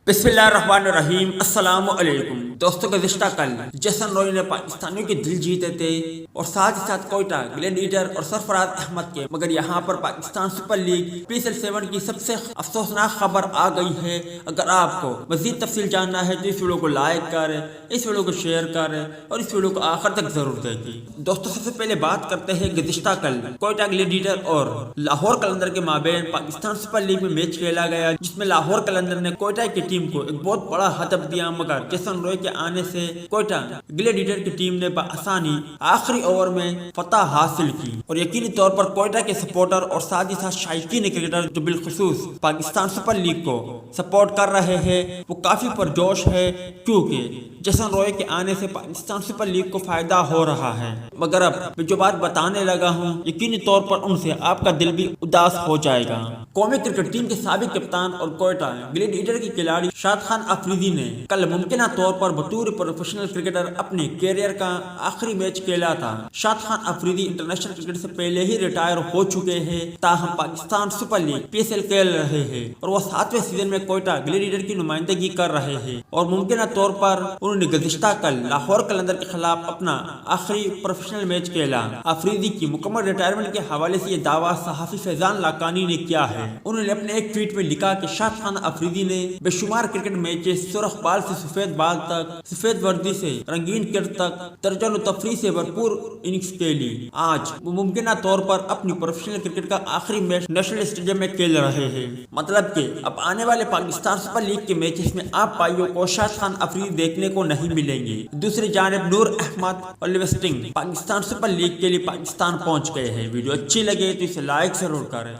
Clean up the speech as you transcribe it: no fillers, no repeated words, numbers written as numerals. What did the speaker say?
बिस्मिल्लाहिर्रहमानिर्रहीम। अस्सलाम वालेकुम दोस्तों, गुज़िश्ता कल जेसन रॉय ने पाकिस्तानियों के दिल जीते थे और साथ ही साथ कोयटा ग्लेडिएटर और सरफराज अहमद के, मगर यहाँ पर पाकिस्तान सुपर लीग PSL 7 की सबसे अफसोसनाक खबर आ गई है। अगर आपको मजीद तफसील जानना है तो इस वीडियो को लाइक करें, इस वीडियो को शेयर करें और इस वीडियो को आखिर तक जरूर देखें। दोस्तों, सबसे पहले बात करते हैं गुज़िश्ता कल कोयटा ग्लेडिएटर और लाहौर कलंदर के माबेन पाकिस्तान सुपर लीग में मैच खेला गया, जिसमें लाहौर कलंदर ने कोयटा की टीम को एक बहुत बड़ा हदफ दिया, मगर जेसन रॉय के आने से कोयटा ग्लेडिएटर की टीम ने बआसानी आखिरी ओवर में फतह हासिल की और यकीनी तौर पर कोयटा के सपोर्टर और साथ ही साथ शायकीन क्रिकेटर जो बिलखुसूस पाकिस्तान सुपर लीग को सपोर्ट कर रहे हैं वो काफी पुरजोश है, क्योंकि जेसन रॉय के आने से पाकिस्तान सुपर लीग को फायदा हो रहा है। मगर अब मैं जो बात बताने लगा हूँ यकीनी तौर पर उनसे आपका दिल भी उदास हो जाएगा। कौमी क्रिकेट टीम के साबिक कप्तान और कोयटा ग्लेडिएटर के खिलाड़ी शाद खान अफरीदी ने कल मुमकिन तौर पर बतौर प्रोफेशनल क्रिकेटर अपने कैरियर का आखिरी मैच खेला था। शाद खान अफरीदी इंटरनेशनल क्रिकेट से पहले ही रिटायर हो चुके हैं, ताहम पाकिस्तान सुपर लीग PSL खेल रहे हैं और वह 7वें सीजन में कोयटा ग्लेडिएटर की नुमाइंदगी कर रहे हैं और मुमकिन तौर पर उन्होंने गुज़िश्ता कल लाहौर कलंदर के खिलाफ अपना आखिरी प्रोफेशनल मैच खेला। अफरीदी की मुकम्मल रिटायरमेंट के हवाले से यह दावा सहाफी फैजान लाकानी ने किया है। उन्होंने अपने एक ट्वीट में लिखा कि शाद खान अफरीदी ने बेशुमार क्रिकेट मैचेस, सुर्ख बाल से सफेद बाल तक, सफेद वर्दी से रंगीन किट तक, तर्जन व तफरी से भरपूर इनिंग्स खेली। आज वो मुमकिन तौर पर अपनी प्रोफेशनल क्रिकेट का आखिरी मैच नेशनल स्टेडियम में खेल रहे हैं। मतलब कि अब आने वाले पाकिस्तान सुपर लीग के मैचेस में आप भाइयों को शाद खान अफरीदी देखने को नहीं मिलेंगे। दूसरी जानिब नूर अहमद और लिविस्टिंग पाकिस्तान सुपर लीग के लिए पाकिस्तान पहुंच गए हैं। वीडियो अच्छी लगे तो इसे लाइक जरूर करें।